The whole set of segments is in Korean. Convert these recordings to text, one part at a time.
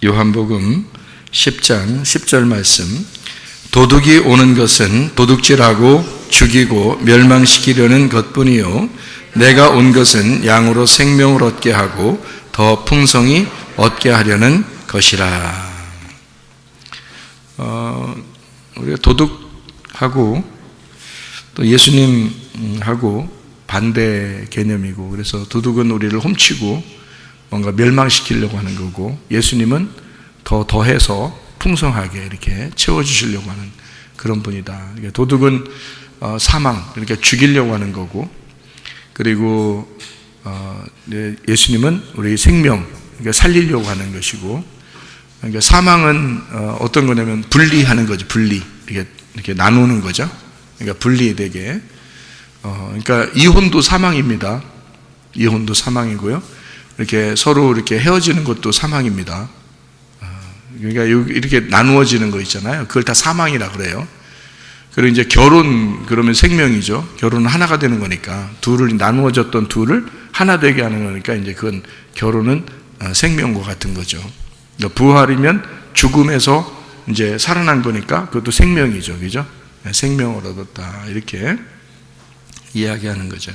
요한복음 10장 10절 말씀. 도둑이 오는 것은 도둑질하고 죽이고 멸망시키려는 것뿐이요 내가 온 것은 양으로 생명을 얻게 하고 더 풍성히 얻게 하려는 것이라. 우리가 도둑하고 또 예수님하고 반대 개념이고, 그래서 도둑은 우리를 훔치고 뭔가 멸망시키려고 하는 거고, 예수님은 더해서 풍성하게 이렇게 채워주시려고 하는 그런 분이다. 그러니까 도둑은 사망, 그러니까 죽이려고 하는 거고, 그리고 예수님은 우리 생명, 그러니까 살리려고 하는 것이고, 그러니까 사망은 어떤 거냐면 분리하는 거죠. 분리, 이렇게 나누는 거죠. 그러니까 분리되게. 그러니까 이혼도 사망입니다. 이혼도 사망이고요. 이렇게 서로 이렇게 헤어지는 것도 사망입니다. 그러니까 이렇게 나누어지는 거 있잖아요. 그걸 다 사망이라 그래요. 그리고 이제 결혼, 그러면 생명이죠. 결혼은 하나가 되는 거니까, 나누어졌던 둘을 하나 되게 하는 거니까, 이제 그건 결혼은 생명과 같은 거죠. 그러니까 부활이면 죽음에서 이제 살아난 거니까 그것도 생명이죠. 그죠? 생명을 얻었다. 이렇게 이야기하는 거죠.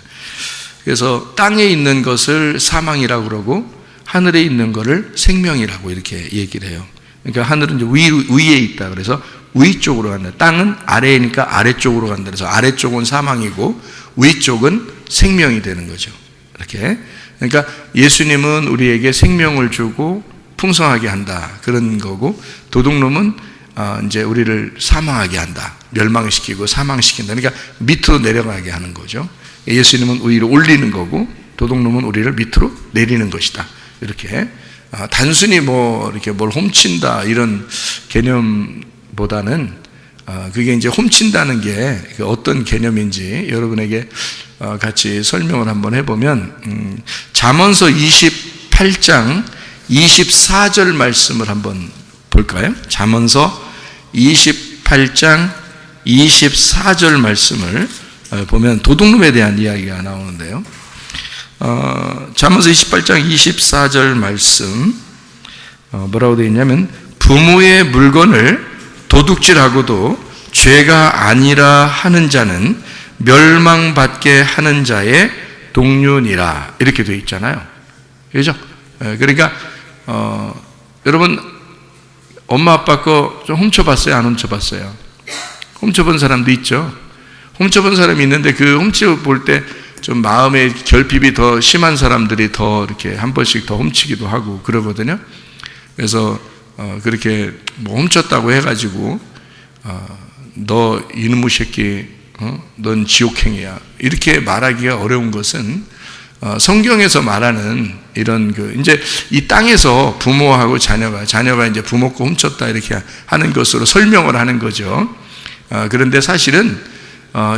그래서 땅에 있는 것을 사망이라고 그러고 하늘에 있는 것을 생명이라고 이렇게 얘기를 해요. 그러니까 하늘은 이제 위에 있다. 그래서 위 쪽으로 간다. 땅은 아래니까 아래쪽으로 간다. 그래서 아래쪽은 사망이고 위쪽은 생명이 되는 거죠. 이렇게. 그러니까 예수님은 우리에게 생명을 주고 풍성하게 한다. 그런 거고, 도둑놈은 이제 우리를 사망하게 한다. 멸망시키고 사망시킨다. 그러니까 밑으로 내려가게 하는 거죠. 예수님은 위로 올리는 거고, 도둑놈은 우리를 밑으로 내리는 것이다. 이렇게 단순히 이렇게 뭘 훔친다 이런 개념보다는 그게 이제 훔친다는 게 어떤 개념인지 여러분에게 같이 설명을 한번 해보면, 잠언서 28장 24절 말씀을 한번 볼까요? 잠언서 28장 24절 말씀을 보면 도둑놈에 대한 이야기가 나오는데요. 잠언서 28장 24절 말씀 뭐라고 되어 있냐면, 부모의 물건을 도둑질하고도 죄가 아니라 하는 자는 멸망받게 하는 자의 동류니라. 이렇게 되어 있잖아요. 그렇죠? 그러니까 여러분 엄마 아빠 거 좀 훔쳐봤어요? 안 훔쳐봤어요? 훔쳐본 사람도 있죠. 훔쳐본 사람이 있는데 그 훔쳐볼 때 좀 마음의 결핍이 더 심한 사람들이 더 이렇게 한 번씩 더 훔치기도 하고 그러거든요. 그래서 그렇게 훔쳤다고 해가지고 너 이놈의 새끼, 넌 지옥행이야, 이렇게 말하기가 어려운 것은 성경에서 말하는 이런 이제 이 땅에서 부모하고 자녀가 이제 부모 거 훔쳤다 이렇게 하는 것으로 설명을 하는 거죠. 그런데 사실은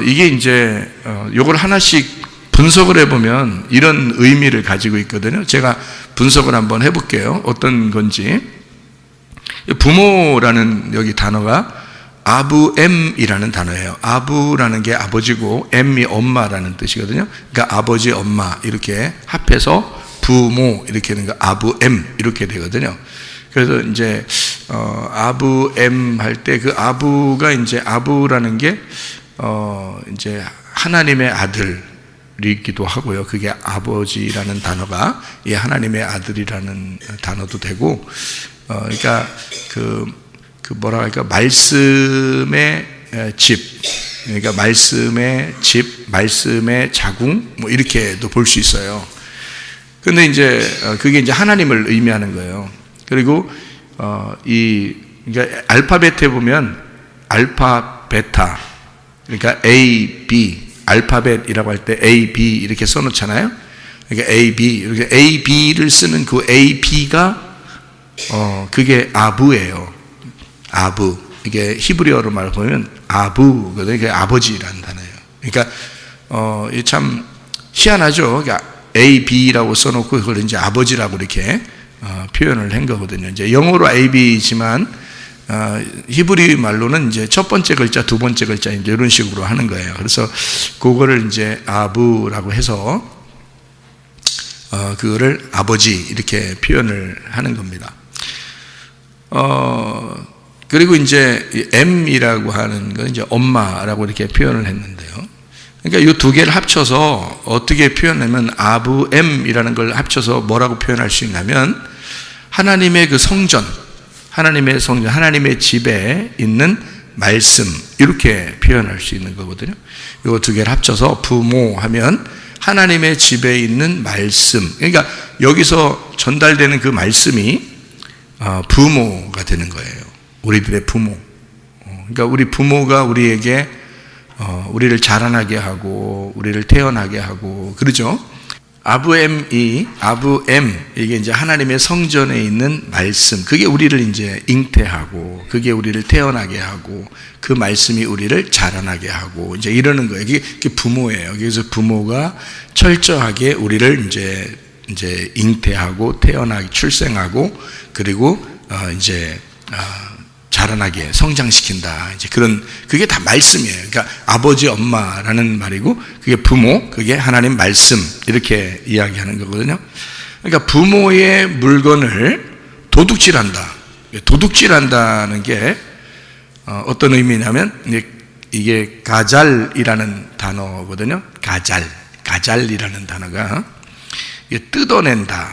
이게 이제 요걸 하나씩 분석을 해보면 이런 의미를 가지고 있거든요. 제가 분석을 한번 해볼게요. 어떤 건지. 부모라는 여기 단어가 아부엠이라는 단어예요. 아부라는 게 아버지고 엠이 엄마라는 뜻이거든요. 그러니까 아버지, 엄마 이렇게 합해서 부모 이렇게 되는 거 아부엠 이렇게 되거든요. 그래서 이제 아부엠 할 때 그 아부가 이제 아부라는 게 이제 하나님의 아들이기도 하고요. 그게 아버지라는 단어가 하나님의 아들이라는 단어도 되고, 그러니까 뭐라 할까, 말씀의 집, 그러니까 말씀의 집, 말씀의 자궁, 이렇게도 볼 수 있어요. 근데 이제 그게 이제 하나님을 의미하는 거예요. 그리고 그러니까 알파벳에 보면 알파, 베타, 그러니까 A, B, 알파벳이라고 할 때 A, B 이렇게 써놓잖아요. 그러니까 A, B, 이렇게 A, B를 쓰는 그 A, B가 그게 아부예요. 아부. 이게 히브리어로 말하면 아부거든요. 이게 아버지라는 단어예요. 그러니까 참 희한하죠. 그러니까 A, B라고 써놓고 그걸 이제 아버지라고 이렇게 표현을 한 거거든요. 이제 영어로 A, B지만 히브리 말로는 이제 첫 번째 글자, 두 번째 글자 이제 이런 식으로 하는 거예요. 그래서 그거를 이제 아부라고 해서 그거를 아버지 이렇게 표현을 하는 겁니다. 그리고 이제 M이라고 하는 건 이제 엄마라고 이렇게 표현을 했는데요. 그러니까 이 두 개를 합쳐서 어떻게 표현하면 아부 M이라는 걸 합쳐서 뭐라고 표현할 수 있냐면 하나님의 그 성전, 하나님의 집에 있는 말씀, 이렇게 표현할 수 있는 거거든요. 이 두 개를 합쳐서 부모하면 하나님의 집에 있는 말씀. 그러니까 여기서 전달되는 그 말씀이 부모가 되는 거예요. 우리들의 부모. 그러니까 우리 부모가 우리에게 우리를 자라나게 하고 우리를 태어나게 하고 그러죠. 아부엠, 이게 이제 하나님의 성전에 있는 말씀, 그게 우리를 이제 잉태하고, 그게 우리를 태어나게 하고, 그 말씀이 우리를 자라나게 하고, 이제 이러는 거예요. 이게 부모예요. 그래서 부모가 철저하게 우리를 이제 잉태하고, 태어나게, 출생하고, 그리고, 자라나게 성장시킨다. 이제 그게 다 말씀이에요. 그러니까 아버지, 엄마라는 말이고, 그게 부모, 그게 하나님 말씀, 이렇게 이야기하는 거거든요. 그러니까 부모의 물건을 도둑질한다. 도둑질한다는 게 어떤 의미냐면, 이게 가잘이라는 단어거든요. 가잘이라는 단어가 뜯어낸다,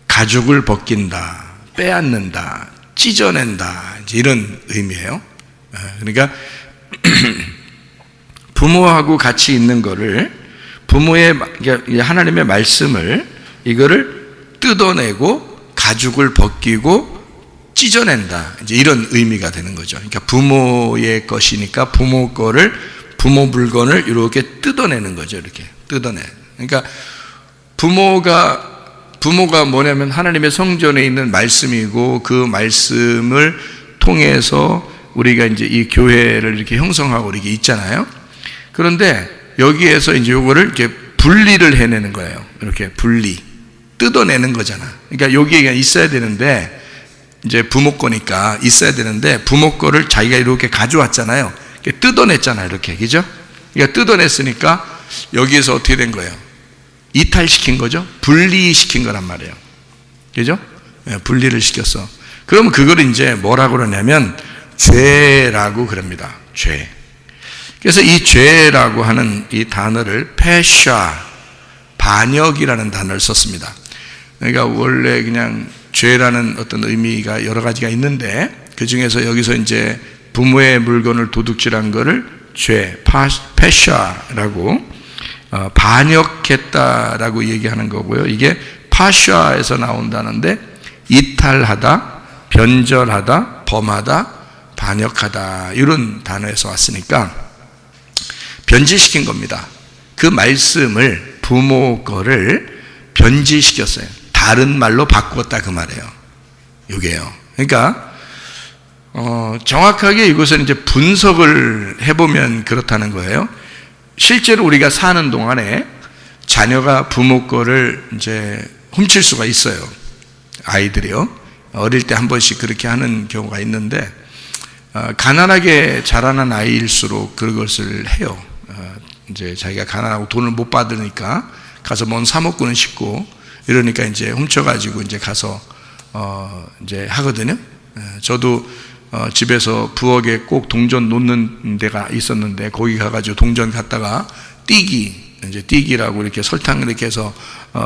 가죽을 벗긴다, 빼앗는다, 찢어낸다, 이제 이런 의미예요. 그러니까 부모하고 같이 있는 거를, 하나님의 말씀을, 이거를 뜯어내고 가죽을 벗기고 찢어낸다, 이제 이런 의미가 되는 거죠. 그러니까 부모의 것이니까 부모 물건을 이렇게 뜯어내는 거죠. 이렇게 뜯어내. 그러니까 부모가 뭐냐면 하나님의 성전에 있는 말씀이고, 그 말씀을 통해서 우리가 이제 이 교회를 이렇게 형성하고 이렇게 있잖아요. 그런데 여기에서 이제 요거를 이렇게 분리를 해내는 거예요. 이렇게 뜯어내는 거잖아. 그러니까 여기에 있어야 되는데, 이제 부모 거니까 있어야 되는데, 부모 거를 자기가 이렇게 가져왔잖아요. 이렇게 뜯어냈잖아요. 이렇게. 그죠? 그러니까 뜯어냈으니까 여기에서 어떻게 된 거예요? 이탈시킨 거죠. 분리시킨 거란 말이에요. 그죠? 분리를 시켰어. 그러면 그걸 이제 뭐라고 그러냐면 죄라고 그럽니다. 죄. 그래서 이 죄라고 하는 이 단어를 페샤, 반역이라는 단어를 썼습니다. 그러니까 원래 그냥 죄라는 어떤 의미가 여러 가지가 있는데, 그 중에서 여기서 이제 부모의 물건을 도둑질한 거를 죄, 페샤라고, 반역했다라고 얘기하는 거고요. 이게 파샤에서 나온다는데, 이탈하다, 변절하다, 범하다, 반역하다, 이런 단어에서 왔으니까 변질시킨 겁니다. 그 말씀을, 부모 거를 변질시켰어요. 다른 말로 바꾸었다, 그 말이에요. 이게요. 그러니까 정확하게 이것은 이제 분석을 해보면 그렇다는 거예요. 실제로 우리가 사는 동안에 자녀가 부모 거를 이제 훔칠 수가 있어요. 아이들이요. 어릴 때 한 번씩 그렇게 하는 경우가 있는데, 가난하게 자라는 아이일수록 그것을 해요. 이제 자기가 가난하고 돈을 못 받으니까 가서 뭔 사 먹고는 싶고, 이러니까 이제 훔쳐가지고 이제 가서 이제 하거든요. 저도 집에서 부엌에 꼭 동전 놓는 데가 있었는데, 거기 가가지고 동전 갖다가 띠기라고 이렇게 설탕 이렇게 해서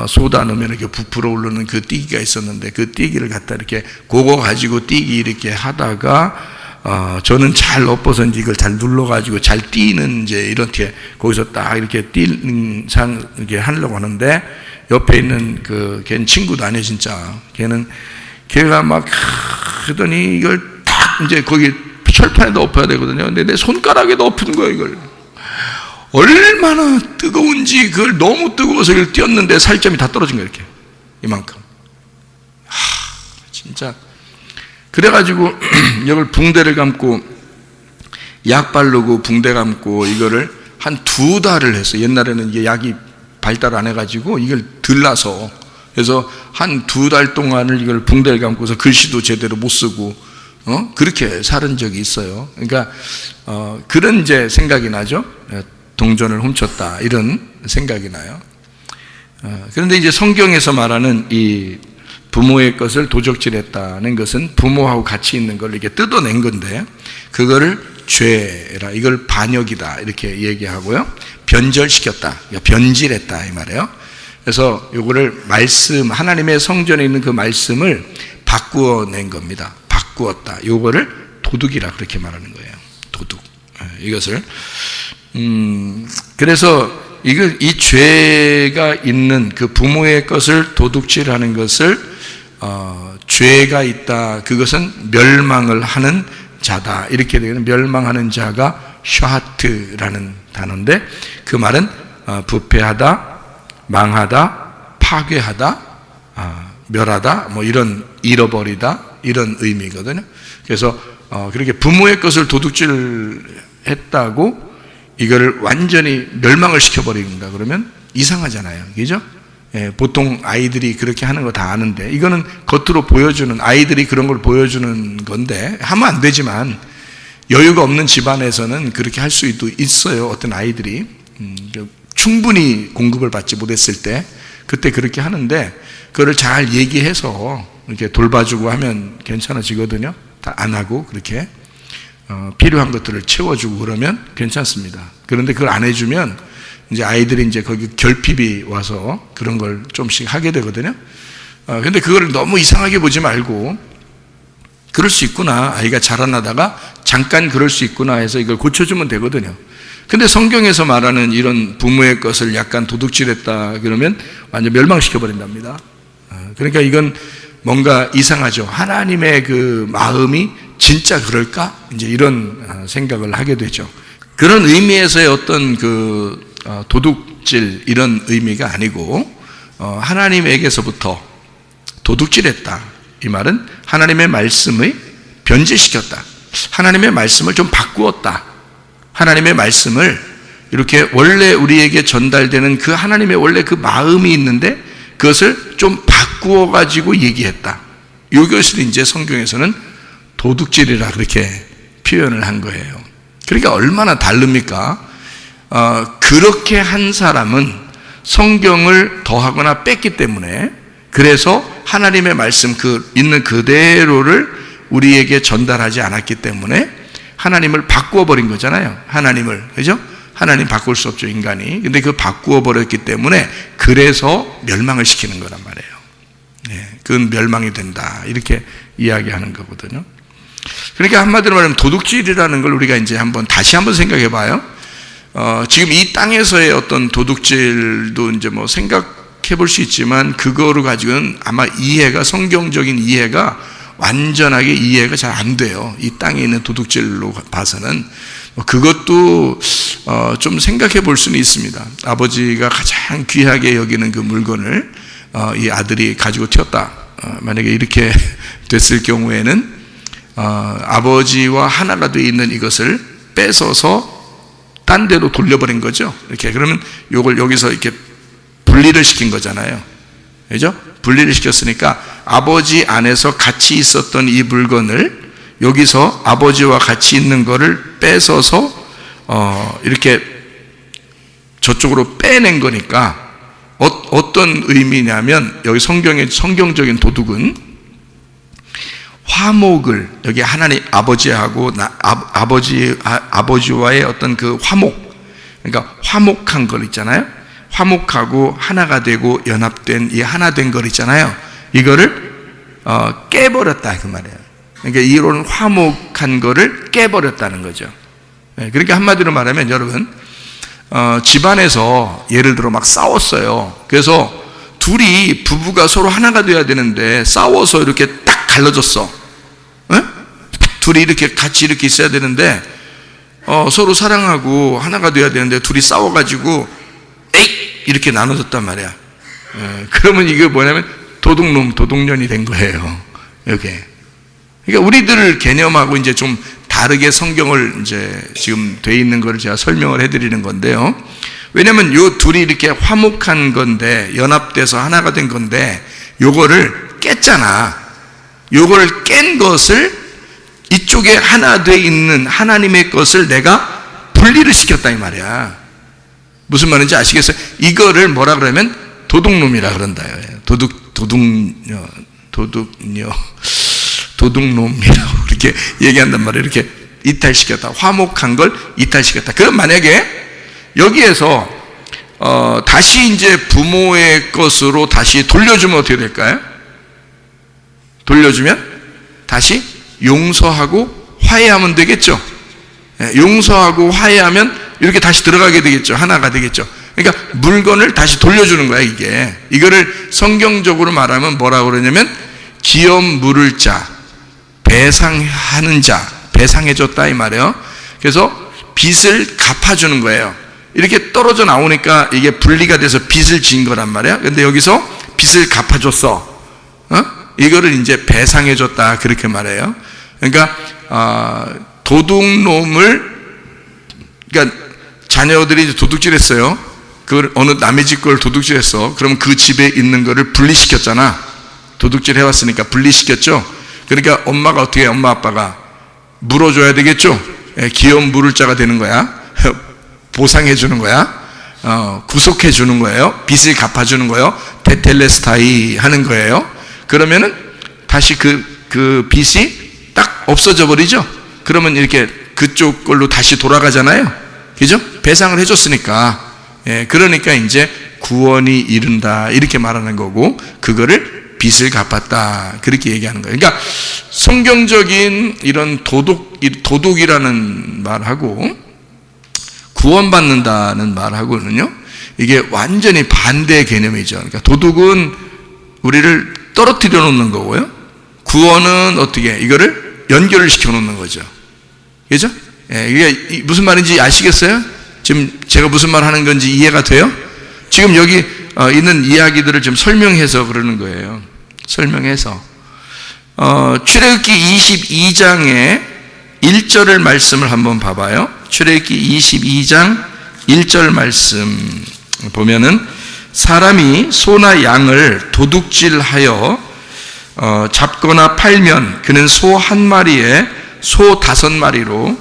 소다 넣으면 이렇게 부풀어 오르는 그 띠기가 있었는데, 그 띠기를 갖다 이렇게 그거 가지고 띠기 이렇게 하다가 저는 잘 엎어서 이제 이걸 잘 눌러가지고 잘 띄는 이제 이렇게 거기서 딱 이렇게 띄는 이렇게 하려고 하는데, 옆에 있는 걔는 친구도 아니에요, 진짜. 걔가 막 하더니 이걸 딱 이제 거기 철판에다 엎어야 되거든요. 근데 내 손가락에다 엎은 거예요, 이걸. 얼마나 뜨거운지, 그걸 너무 뜨거워서 이걸 띄었는데 살점이 다 떨어진 거예요, 이렇게. 이만큼. 진짜. 그래가지고 이걸 붕대를 감고 약 바르고 붕대 감고 이거를 한 2달을 했어요. 옛날에는 이게 약이 발달 안 해가지고 이걸 들라서, 그래서 한 2달 동안을 이걸 붕대를 감고서 글씨도 제대로 못 쓰고 그렇게 살은 적이 있어요. 그러니까 그런 이제 생각이 나죠. 동전을 훔쳤다, 이런 생각이 나요. 그런데 이제 성경에서 말하는 이 부모의 것을 도적질했다는 것은 부모하고 같이 있는 걸 이렇게 뜯어낸 건데, 그거를 죄라, 이걸 반역이다 이렇게 얘기하고요. 변절시켰다, 변질했다 이 말이에요. 그래서 요거를 말씀, 하나님의 성전에 있는 그 말씀을 바꾸어낸 겁니다. 바꾸었다. 요거를 도둑이라 그렇게 말하는 거예요. 도둑. 이것을 그래서 이 죄가 있는 그 부모의 것을 도둑질하는 것을 죄가 있다, 그것은 멸망을 하는 자다 이렇게 되는, 멸망하는 자가 샤하트라는 단어인데, 그 말은 부패하다, 망하다, 파괴하다, 멸하다, 뭐 이런, 잃어버리다 이런 의미거든요. 그래서 그렇게 부모의 것을 도둑질했다고 이거를 완전히 멸망을 시켜버린다 그러면 이상하잖아요. 그죠? 예, 보통 아이들이 그렇게 하는 거 다 아는데, 이거는 겉으로 보여주는, 아이들이 그런 걸 보여주는 건데, 하면 안 되지만 여유가 없는 집안에서는 그렇게 할 수도 있어요. 어떤 아이들이 충분히 공급을 받지 못했을 때 그때 그렇게 하는데, 그거를 잘 얘기해서 이렇게 돌봐주고 하면 괜찮아지거든요. 다 안 하고 그렇게 필요한 것들을 채워주고 그러면 괜찮습니다. 그런데 그걸 안 해주면 이제 아이들이 이제 거기 결핍이 와서 그런 걸 좀씩 하게 되거든요. 근데 그걸 너무 이상하게 보지 말고, 그럴 수 있구나, 아이가 자라나다가 잠깐 그럴 수 있구나 해서 이걸 고쳐주면 되거든요. 근데 성경에서 말하는 이런 부모의 것을 약간 도둑질했다 그러면 완전 멸망시켜 버린답니다. 그러니까 이건 뭔가 이상하죠. 하나님의 그 마음이 진짜 그럴까? 이제 이런 생각을 하게 되죠. 그런 의미에서의 어떤 그 도둑질 이런 의미가 아니고, 하나님에게서부터 도둑질했다 이 말은 하나님의 말씀을 변질시켰다, 하나님의 말씀을 좀 바꾸었다, 하나님의 말씀을 이렇게 원래 우리에게 전달되는 그 하나님의 원래 그 마음이 있는데 그것을 좀 바꾸어 가지고 얘기했다. 이것을 이제 성경에서는 도둑질이라 그렇게 표현을 한 거예요. 그러니까 얼마나 다릅니까? 그렇게 한 사람은 성경을 더하거나 뺐기 때문에, 그래서 하나님의 말씀 그 있는 그대로를 우리에게 전달하지 않았기 때문에 하나님을 바꾸어 버린 거잖아요. 하나님을, 그죠? 하나님 바꿀 수 없죠, 인간이. 근데 그 바꾸어 버렸기 때문에 그래서 멸망을 시키는 거란 말이에요. 네, 그건 멸망이 된다 이렇게 이야기하는 거거든요. 그러니까 한마디로 말하면 도둑질이라는 걸 우리가 이제 다시 한번 생각해 봐요. 지금 이 땅에서의 어떤 도둑질도 이제 뭐 생각해 볼 수 있지만, 그거를 가지고는 아마 이해가, 성경적인 이해가 완전하게 이해가 잘 안 돼요. 이 땅에 있는 도둑질로 봐서는. 그것도 좀 생각해 볼 수는 있습니다. 아버지가 가장 귀하게 여기는 그 물건을 이 아들이 가지고 튀었다. 만약에 이렇게 됐을 경우에는 아버지와 하나가 되어 있는 이것을 뺏어서 딴 데로 돌려버린 거죠. 이렇게. 그러면 요걸 여기서 이렇게 분리를 시킨 거잖아요. 그죠? 분리를 시켰으니까 아버지 안에서 같이 있었던 이 물건을 여기서 아버지와 같이 있는 거를 뺏어서 이렇게 저쪽으로 빼낸 거니까, 어떤 의미냐면, 여기 성경적인 도둑은 화목을, 여기 하나님 아버지하고 아버지와의 어떤 그 화목, 그러니까 화목한 걸 있잖아요. 화목하고 하나가 되고 연합된 이 하나 된 걸 있잖아요. 이거를 깨버렸다 그 말이에요. 그러니까 이런 화목한 거를 깨버렸다는 거죠. 그러니까 한마디로 말하면, 여러분 집안에서 예를 들어 막 싸웠어요. 그래서 둘이 부부가 서로 하나가 돼야 되는데 싸워서 이렇게 딱 갈라졌어. 둘이 이렇게 같이 이렇게 있어야 되는데 서로 사랑하고 하나가 돼야 되는데 둘이 싸워가지고 에이 이렇게 나눠졌단 말이야. 그러면 이게 뭐냐면 도둑년이 된 거예요. 이게. 그러니까 우리들 개념하고 이제 좀 다르게 성경을 이제 지금 돼 있는 걸 제가 설명을 해드리는 건데요. 왜냐면 요 둘이 이렇게 화목한 건데, 연합돼서 하나가 된 건데, 요거를 깼잖아. 요거를 깬 것을 이쪽에 하나 돼 있는 하나님의 것을 내가 분리를 시켰다 이 말이야. 무슨 말인지 아시겠어요? 이거를 뭐라 그러면 도둑놈이라 그런다. 도둑놈이라고 이렇게 얘기한단 말이에요. 이렇게 이탈시켰다. 화목한 걸 이탈시켰다. 그럼 만약에 여기에서 다시 이제 부모의 것으로 다시 돌려주면 어떻게 될까요? 돌려주면 다시 용서하고 화해하면 되겠죠. 용서하고 화해하면 이렇게 다시 들어가게 되겠죠. 하나가 되겠죠. 그러니까 물건을 다시 돌려주는 거야, 이게. 이거를 성경적으로 말하면 뭐라고 그러냐면 기업 물을 자, 배상하는 자, 배상해줬다 이 말이에요. 그래서 빚을 갚아주는 거예요. 이렇게 떨어져 나오니까 이게 분리가 돼서 빚을 진 거란 말이에요. 근데 여기서 빚을 갚아줬어. 이거를 이제 배상해줬다 그렇게 말해요. 그러니까 도둑놈을, 그러니까 자녀들이 이제 도둑질했어요. 그걸 어느 남의 집 걸 도둑질했어. 그럼 그 집에 있는 거를 분리시켰잖아. 도둑질 해왔으니까 분리시켰죠. 그러니까 엄마가 어떻게 해? 엄마 아빠가 물어줘야 되겠죠. 기업 물을 자가 되는 거야. 보상해 주는 거야. 구속해 주는 거예요. 빚을 갚아 주는 거예요. 테텔레스타이 하는 거예요. 그러면은 다시 그 빚이 딱 없어져 버리죠. 그러면 이렇게 그쪽 걸로 다시 돌아가잖아요. 그죠? 배상을 해줬으니까. 그러니까 이제 구원이 이른다 이렇게 말하는 거고, 그거를 빚을 갚았다 그렇게 얘기하는 거예요. 그러니까 성경적인 이런 도둑이라는 말하고 구원받는다는 말하고는요, 이게 완전히 반대 개념이죠. 그러니까 도둑은 우리를 떨어뜨려 놓는 거고요, 구원은 어떻게 이거를 연결을 시켜 놓는 거죠. 그죠? 이게 무슨 말인지 아시겠어요? 지금 제가 무슨 말 하는 건지 이해가 돼요? 지금 여기 있는 이야기들을 좀 설명해서 그러는 거예요. 설명해서 출애굽기 22장의 1절을 말씀을 한번 봐봐요. 출애굽기 22장 1절 말씀 보면은, 사람이 소나 양을 도둑질하여 잡거나 팔면 그는 소 한 마리에 소 5마리로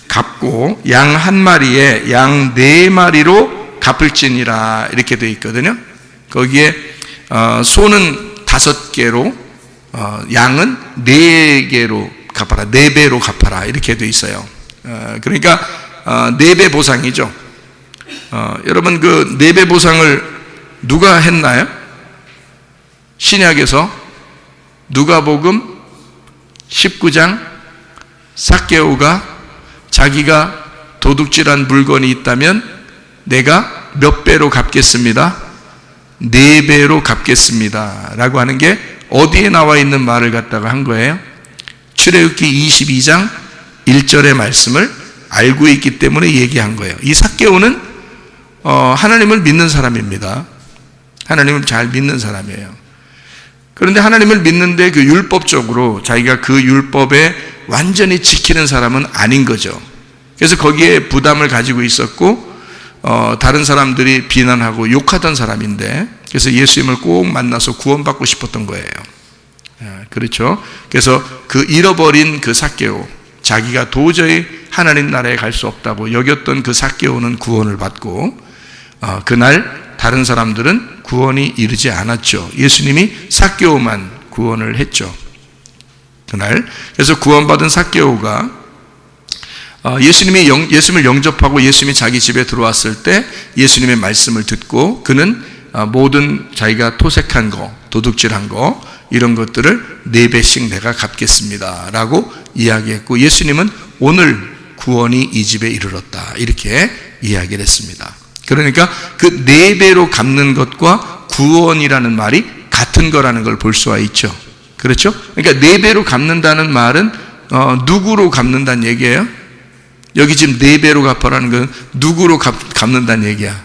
갚고 양 한 마리에 양 4마리로 갚을지니라 이렇게 되어 있거든요. 거기에 소는 5개로 양은 4개로 갚아라, 4배로 갚아라 이렇게 되어 있어요. 그러니까 4배 보상이죠. 여러분 그 4배 보상을 누가 했나요? 신약에서 누가복음 19장 삭개오가 자기가 도둑질한 물건이 있다면 내가 몇 배로 갚겠습니다? 4배로 갚겠습니다 라고 하는 게 어디에 나와 있는 말을 갖다가 한 거예요? 출애굽기 22장 1절의 말씀을 알고 있기 때문에 얘기한 거예요. 이 삭개오는 하나님을 믿는 사람입니다. 하나님을 잘 믿는 사람이에요. 그런데 하나님을 믿는데 그 율법적으로 자기가 그 율법에 완전히 지키는 사람은 아닌 거죠. 그래서 거기에 부담을 가지고 있었고 다른 사람들이 비난하고 욕하던 사람인데, 그래서 예수님을 꼭 만나서 구원받고 싶었던 거예요. 그렇죠. 그래서 그 잃어버린 그 삭개오, 자기가 도저히 하나님 나라에 갈 수 없다고 여겼던 그 삭개오는 구원을 받고, 그날 다른 사람들은 구원이 이르지 않았죠. 예수님이 삭개오만 구원을 했죠, 그날. 그래서 구원받은 삭개오가 예수님을 영접하고 예수님이 자기 집에 들어왔을 때 예수님의 말씀을 듣고, 그는 모든 자기가 토색한 거, 도둑질한 거, 이런 것들을 4배씩 내가 갚겠습니다 라고 이야기했고, 예수님은 오늘 구원이 이 집에 이르렀다 이렇게 이야기를 했습니다. 그러니까 그 4배로 갚는 것과 구원이라는 말이 같은 거라는 걸 볼 수가 있죠. 그렇죠? 그러니까 4배로 갚는다는 말은 누구로 갚는다는 얘기예요? 여기 지금 4배로 갚아라는 건 누구로 갚는다는 얘기야?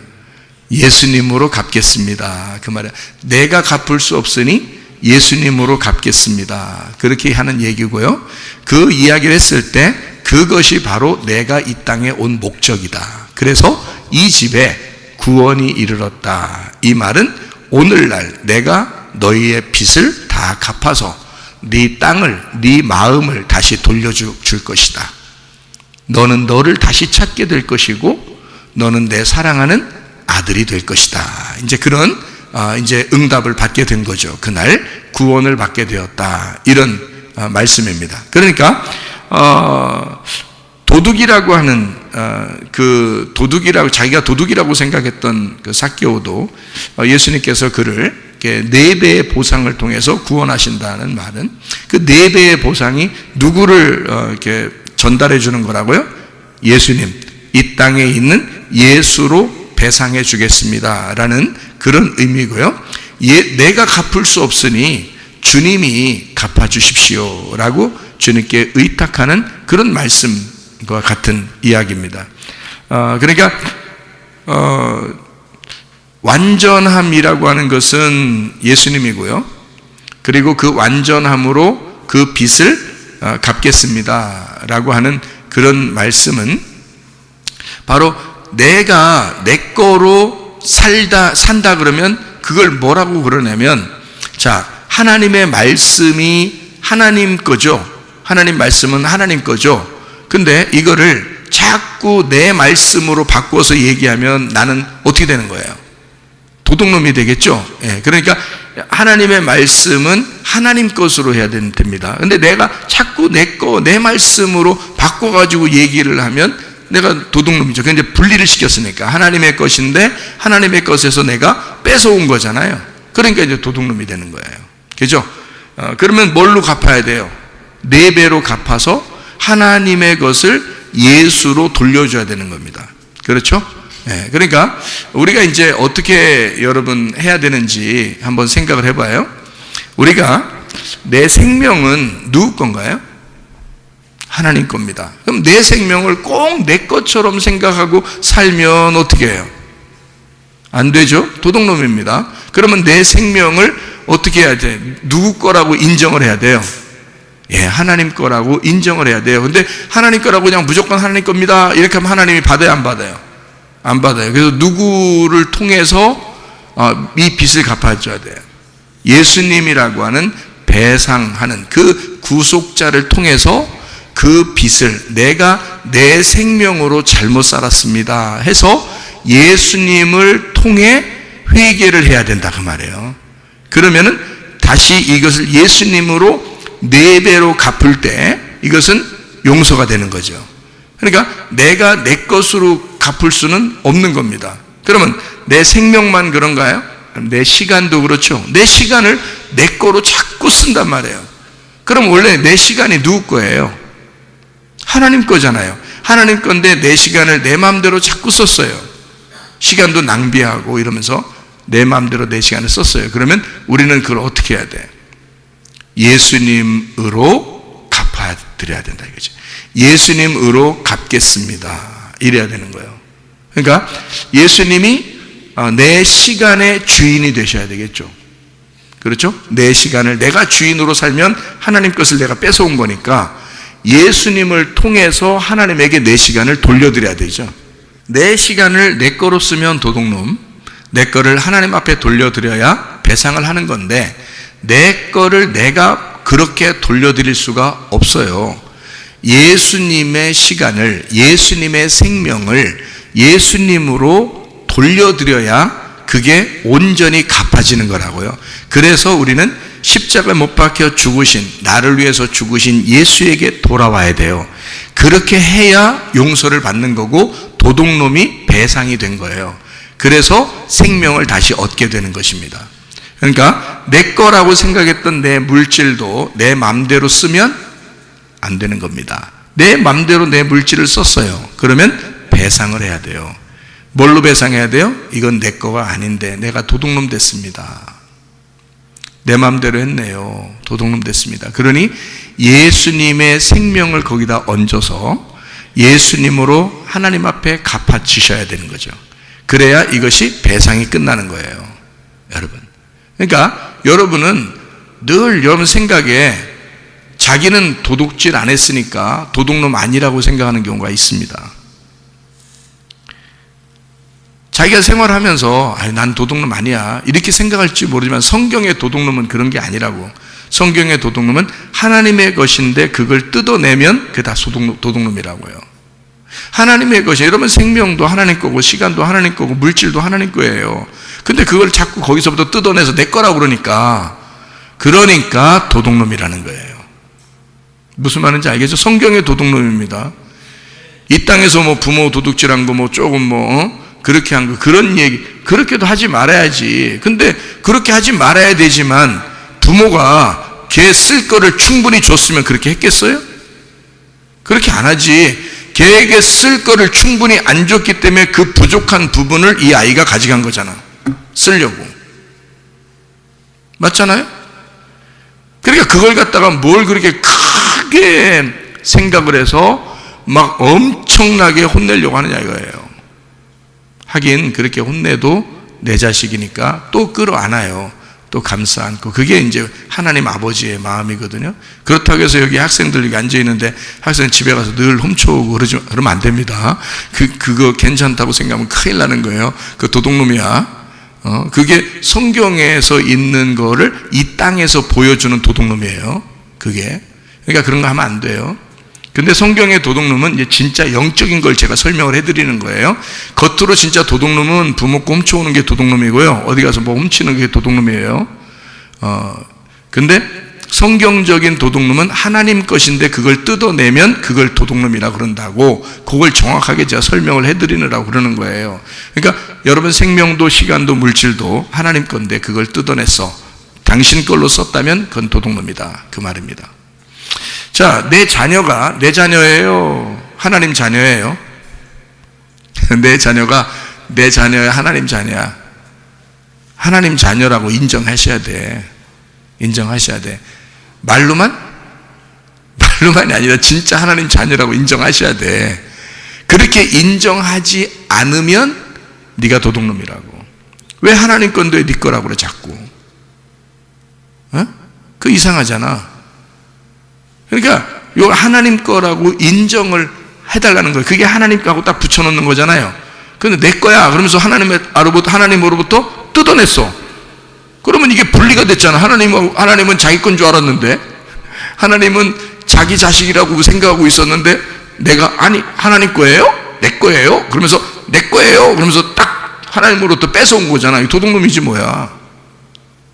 예수님으로 갚겠습니다 그 말이야. 내가 갚을 수 없으니 예수님으로 갚겠습니다 그렇게 하는 얘기고요. 그 이야기를 했을 때 그것이 바로 내가 이 땅에 온 목적이다. 그래서 이 집에 구원이 이르렀다. 이 말은 오늘날 내가 너희의 빚을 다 갚아서 네 땅을, 네 마음을 다시 돌려줄 것이다. 너는 너를 다시 찾게 될 것이고 너는 내 사랑하는 아들이 될 것이다. 이제 그런 이제 응답을 받게 된 거죠. 그날 구원을 받게 되었다. 이런 말씀입니다. 그러니까 도둑이라고 하는 자기가 도둑이라고 생각했던 그 삭개오도 예수님께서 그를 4배의 보상을 통해서 구원하신다는 말은 그 4배의 보상이 누구를 이렇게 전달해 주는 거라고요? 예수님, 이 땅에 있는 예수로 배상해 주겠습니다 라는 그런 의미고요. 내가 갚을 수 없으니 주님이 갚아주십시오 라고 주님께 의탁하는 그런 말씀과 같은 이야기입니다. 그러니까 완전함이라고 하는 것은 예수님이고요. 그리고 그 완전함으로 그 빚을 갚겠습니다 라고 하는 그런 말씀은 바로 내가 내 거로 산다 그러면 그걸 뭐라고 그러냐면, 자, 하나님의 말씀이 하나님 거죠. 하나님 말씀은 하나님 거죠. 근데 이거를 자꾸 내 말씀으로 바꿔서 얘기하면 나는 어떻게 되는 거예요? 도둑놈이 되겠죠. 예, 그러니까 하나님의 말씀은 하나님 것으로 해야 됩니다. 근데 내가 자꾸 내 말씀으로 바꿔가지고 얘기를 하면 내가 도둑놈이죠. 근데 분리를 시켰으니까 하나님의 것인데 하나님의 것에서 내가 뺏어온 거잖아요. 그러니까 이제 도둑놈이 되는 거예요. 그죠? 그러면 뭘로 갚아야 돼요? 4배로 갚아서 하나님의 것을 예수로 돌려줘야 되는 겁니다. 그렇죠? 네, 그러니까 우리가 이제 어떻게 여러분 해야 되는지 한번 생각을 해봐요. 우리가 내 생명은 누구 건가요? 하나님 겁니다. 그럼 내 생명을 꼭 내 것처럼 생각하고 살면 어떻게 해요? 안 되죠? 도둑놈입니다. 그러면 내 생명을 어떻게 해야 돼? 누구 거라고 인정을 해야 돼요? 예, 하나님 거라고 인정을 해야 돼요. 근데 하나님 거라고 그냥 무조건 하나님 겁니다 이렇게 하면 하나님이 받아요, 안 받아요? 안 받아요. 그래서 누구를 통해서 이 빚을 갚아줘야 돼요? 예수님이라고 하는 배상하는 그 구속자를 통해서 그 빚을 내가 내 생명으로 잘못 살았습니다 해서 예수님을 통해 회개를 해야 된다 그 말이에요. 그러면은 다시 이것을 예수님으로 4배로 갚을 때 이것은 용서가 되는 거죠. 그러니까 내가 내 것으로 갚을 수는 없는 겁니다. 그러면 내 생명만 그런가요? 내 시간도 그렇죠. 내 시간을 내 거로 자꾸 쓴단 말이에요. 그럼 원래 내 시간이 누구 거예요? 하나님 거잖아요. 하나님 건데 내 시간을 내 마음대로 자꾸 썼어요. 시간도 낭비하고 이러면서 내 마음대로 내 시간을 썼어요. 그러면 우리는 그걸 어떻게 해야 돼? 예수님으로 갚아드려야 된다 이거죠. 예수님으로 갚겠습니다 이래야 되는 거예요. 그러니까 예수님이 내 시간의 주인이 되셔야 되겠죠. 그렇죠? 내 시간을 내가 주인으로 살면 하나님 것을 내가 뺏어온 거니까 예수님을 통해서 하나님에게 내 시간을 돌려드려야 되죠. 내 시간을 내 거로 쓰면 도둑놈, 내 거를 하나님 앞에 돌려드려야 배상을 하는 건데 내 거를 내가 그렇게 돌려드릴 수가 없어요. 예수님의 시간을, 예수님의 생명을 예수님으로 돌려드려야 그게 온전히 갚아지는 거라고요. 그래서 우리는 십자가에 못 박혀 죽으신, 나를 위해서 죽으신 예수에게 돌아와야 돼요. 그렇게 해야 용서를 받는 거고 도둑놈이 배상이 된 거예요. 그래서 생명을 다시 얻게 되는 것입니다. 그러니까 내 거라고 생각했던 내 물질도 내 맘대로 쓰면 안 되는 겁니다. 내 맘대로 내 물질을 썼어요. 그러면 배상을 해야 돼요. 뭘로 배상해야 돼요? 이건 내 거가 아닌데 내가 도둑놈 됐습니다. 내 맘대로 했네요. 도둑놈 됐습니다. 그러니 예수님의 생명을 거기다 얹어서 예수님으로 하나님 앞에 갚아주셔야 되는 거죠. 그래야 이것이 배상이 끝나는 거예요, 여러분. 그러니까 여러분은 늘 여러분 생각에 자기는 도둑질 안 했으니까 도둑놈 아니라고 생각하는 경우가 있습니다. 자기가 생활하면서 난 도둑놈 아니야 이렇게 생각할지 모르지만 성경의 도둑놈은 그런 게 아니라고. 성경의 도둑놈은 하나님의 것인데 그걸 뜯어내면 그게 다 도둑놈이라고요. 하나님의 것이, 여러분 생명도 하나님 거고 시간도 하나님 거고 물질도 하나님 거예요. 근데 그걸 자꾸 거기서부터 뜯어내서 내 거라고 그러니까 도둑놈이라는 거예요. 무슨 말인지 알겠죠? 성경의 도둑놈입니다. 이 땅에서 뭐 부모 도둑질한 거 뭐 조금 그렇게 한 거, 그런 얘기, 그렇게도 하지 말아야지. 근데 그렇게 하지 말아야 되지만 부모가 걔 쓸 거를 충분히 줬으면 그렇게 했겠어요? 그렇게 안 하지. 걔에게 쓸 거를 충분히 안 줬기 때문에 그 부족한 부분을 이 아이가 가져간 거잖아. 쓰려고. 맞잖아요? 그러니까 그걸 갖다가 뭘 그렇게 크게 생각을 해서 막 엄청나게 혼내려고 하느냐 이거예요. 하긴 그렇게 혼내도 내 자식이니까 또 끌어안아요. 또 감싸 안고. 그게 이제 하나님 아버지의 마음이거든요. 그렇다고 해서 여기 학생들 여기 앉아 있는데 학생 집에 가서 늘 훔쳐오고 그러면 안 됩니다. 그거 괜찮다고 생각하면 큰일 나는 거예요. 그 도둑놈이야. 그게 성경에서 있는 거를 이 땅에서 보여주는 도둑놈이에요. 그게. 그러니까 그런 거 하면 안 돼요. 근데 성경의 도둑놈은 이제 진짜 영적인 걸 제가 설명을 해드리는 거예요. 겉으로 진짜 도둑놈은 부모 거 훔쳐오는 게 도둑놈이고요. 어디 가서 뭐 훔치는 게 도둑놈이에요. 근데 성경적인 도둑놈은 하나님 것인데 그걸 뜯어내면 그걸 도둑놈이라고 그런다고, 그걸 정확하게 제가 설명을 해드리느라고 그러는 거예요. 그러니까 여러분 생명도 시간도 물질도 하나님 건데 그걸 뜯어내서 당신 걸로 썼다면 그건 도둑놈이다. 그 말입니다. 자, 내 자녀가 내 자녀예요? 하나님 자녀예요? 내 자녀가 내 자녀야? 하나님 자녀야? 하나님 자녀라고 인정하셔야 돼. 인정하셔야 돼. 말로만이 아니라 진짜 하나님 자녀라고 인정하셔야 돼. 그렇게 인정하지 않으면 네가 도둑놈이라고. 왜 하나님 건데 네 거라고 그래 자꾸? 그 이상하잖아. 그러니까 요 하나님 거라고 인정을 해달라는 거예요. 그게 하나님 거하고 딱 붙여놓는 거잖아요. 근데 내 거야 그러면서 하나님으로부터 뜯어냈어. 그러면 이게 분리가 됐잖아. 하나님은 자기 건 줄 알았는데, 하나님은 자기 자식이라고 생각하고 있었는데, 내가 아니 하나님 거예요? 내 거예요? 그러면서 내 거예요? 그러면서 딱 하나님으로부터 뺏어온 거잖아. 이 도둑놈이지 뭐야.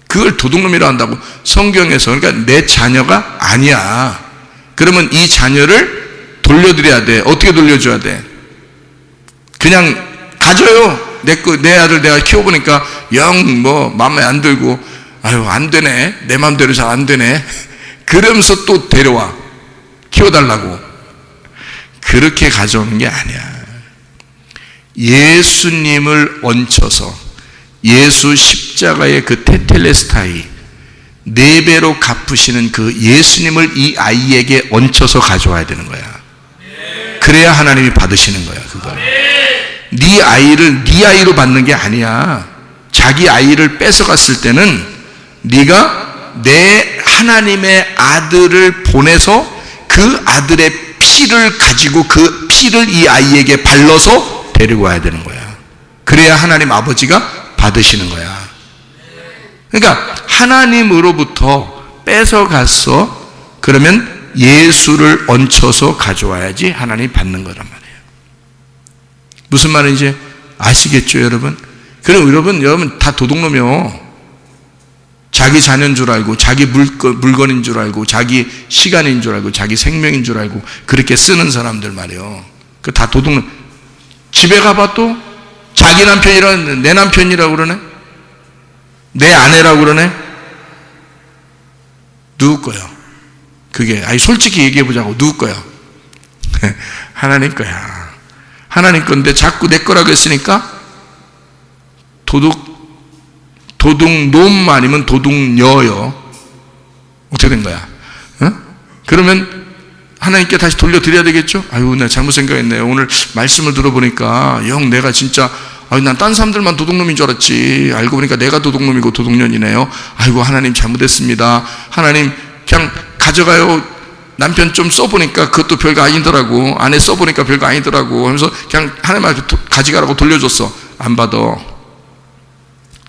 그걸 도둑놈이라 한다고 성경에서. 그러니까 내 자녀가 아니야. 그러면 이 자녀를 돌려드려야 돼. 어떻게 돌려줘야 돼? 그냥 가져요. 내 아들 내가 키워보니까 영 마음에 안 들고, 아유 안 되네, 내 마음대로 잘 안 되네, 그러면서 또 데려와 키워달라고. 그렇게 가져오는 게 아니야. 예수님을 얹혀서 예수 십자가의 그 테텔레스타이 4배로 갚으시는 그 예수님을 이 아이에게 얹혀서 가져와야 되는 거야. 그래야 하나님이 받으시는 거야. 그걸 네 아이를 네 아이로 받는 게 아니야. 자기 아이를 뺏어갔을 때는 네가 내 하나님의 아들을 보내서 그 아들의 피를 가지고 그 피를 이 아이에게 발라서 데리고 와야 되는 거야. 그래야 하나님 아버지가 받으시는 거야. 그러니까 하나님으로부터 뺏어갔어. 그러면 예수를 얹혀서 가져와야지 하나님 받는 거란 말이에요. 무슨 말인지 아시겠죠, 여러분? 그럼 여러분 다 도둑놈이요. 자기 자녀인 줄 알고, 자기 물건인 줄 알고, 자기 시간인 줄 알고, 자기 생명인 줄 알고 그렇게 쓰는 사람들 말이에요. 그 다 도둑놈. 집에 가봐도 자기 남편이라는, 내 남편이라고 그러네, 내 아내라고 그러네. 누구 거야? 그게 솔직히 얘기해보자고. 누구 거야? 하나님 거야. 하나님 건데 자꾸 내 거라고 했으니까 도둑놈 아니면 도둑녀요. 어떻게 된 거야? 그러면 하나님께 다시 돌려드려야 되겠죠? 아유, 내가 잘못 생각했네요. 오늘 말씀을 들어보니까 영 내가 진짜, 난 딴 사람들만 도둑놈인 줄 알았지. 알고 보니까 내가 도둑놈이고 도둑년이네요. 아이고, 하나님 잘못했습니다. 하나님 그냥 가져가요. 남편 좀 써보니까 그것도 별거 아니더라고. 아내 써보니까 별거 아니더라고. 하면서 그냥 하나님한테 가져가라고 돌려줬어. 안 받아.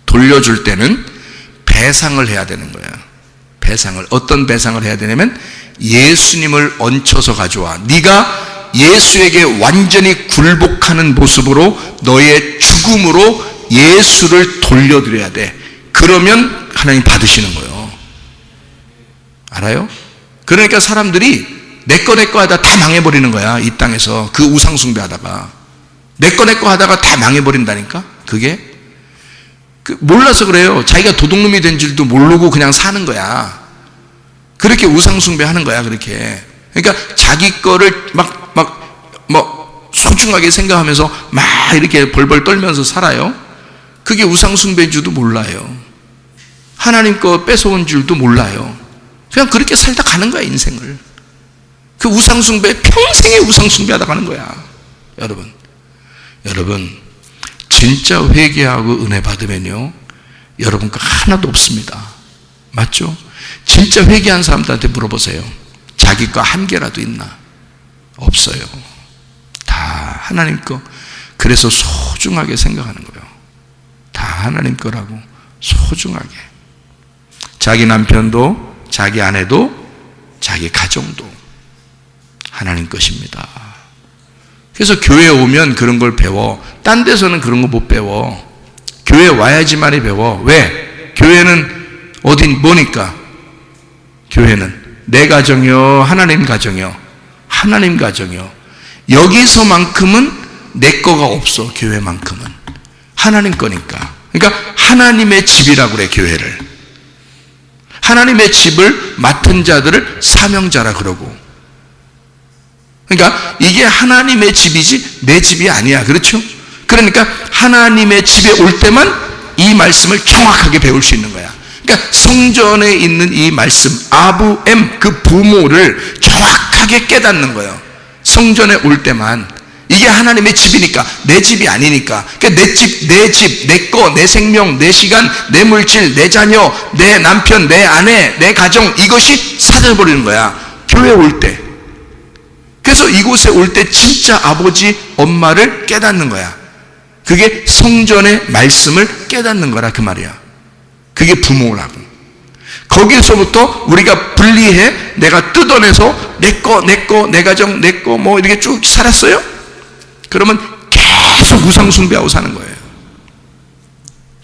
돌려줄 때는 배상을 해야 되는 거야. 배상을. 어떤 배상을 해야 되냐면 예수님을 얹혀서 가져와. 네가 예수에게 완전히 굴복하는 모습으로 너의 죽음으로 예수를 돌려드려야 돼. 그러면 하나님 받으시는 거예요. 알아요? 그러니까 사람들이 내 거 하다 다 망해버리는 거야. 이 땅에서 그 우상숭배 하다가 내 거 하다가 다 망해버린다니까. 그게 몰라서 그래요. 자기가 도둑놈이 된 줄도 모르고 그냥 사는 거야. 그렇게 우상숭배 하는 거야. 그렇게. 그러니까 자기 거를 소중하게 생각하면서 막 이렇게 벌벌 떨면서 살아요. 그게 우상숭배인 줄도 몰라요. 하나님 거 뺏어온 줄도 몰라요. 그냥 그렇게 살다 가는 거야, 인생을. 그 우상숭배, 평생에 우상숭배 하다 가는 거야. 여러분, 진짜 회개하고 은혜 받으면요, 여러분 거 하나도 없습니다. 맞죠? 진짜 회개한 사람들한테 물어보세요. 자기 거 한 개라도 있나? 없어요. 다 하나님 거. 그래서 소중하게 생각하는 거예요. 다 하나님 거라고 소중하게. 자기 남편도, 자기 아내도, 자기 가정도 하나님 것입니다. 그래서 교회에 오면 그런 걸 배워. 딴 데서는 그런 거 못 배워. 교회 와야지만이 배워. 왜? 교회는 뭐니까? 교회는 내 가정이요, 하나님 가정이요. 하나님 가정이요. 여기서만큼은 내 거가 없어. 교회만큼은 하나님 거니까. 그러니까 하나님의 집이라고 그래. 교회를 하나님의 집을 맡은 자들을 사명자라 그러고. 그러니까 이게 하나님의 집이지 내 집이 아니야. 그렇죠? 그러니까 하나님의 집에 올 때만 이 말씀을 정확하게 배울 수 있는 거야. 그러니까 성전에 있는 이 말씀, 아부엠, 그 부모를 정확하게 깨닫는 거예요. 성전에 올 때만. 이게 하나님의 집이니까, 내 집이 아니니까. 그러니까 내 집, 내 거, 내 생명, 내 시간, 내 물질, 내 자녀, 내 남편, 내 아내, 내 가정, 이것이 사라져버리는 거야. 교회 올 때. 그래서 이곳에 올 때 진짜 아버지, 엄마를 깨닫는 거야. 그게 성전의 말씀을 깨닫는 거라 그 말이야. 그게 부모라고. 거기서부터 우리가 분리해. 내가 뜯어내서 내 거, 내 가정, 내 거 이렇게 쭉 살았어요? 그러면 계속 우상숭배하고 사는 거예요.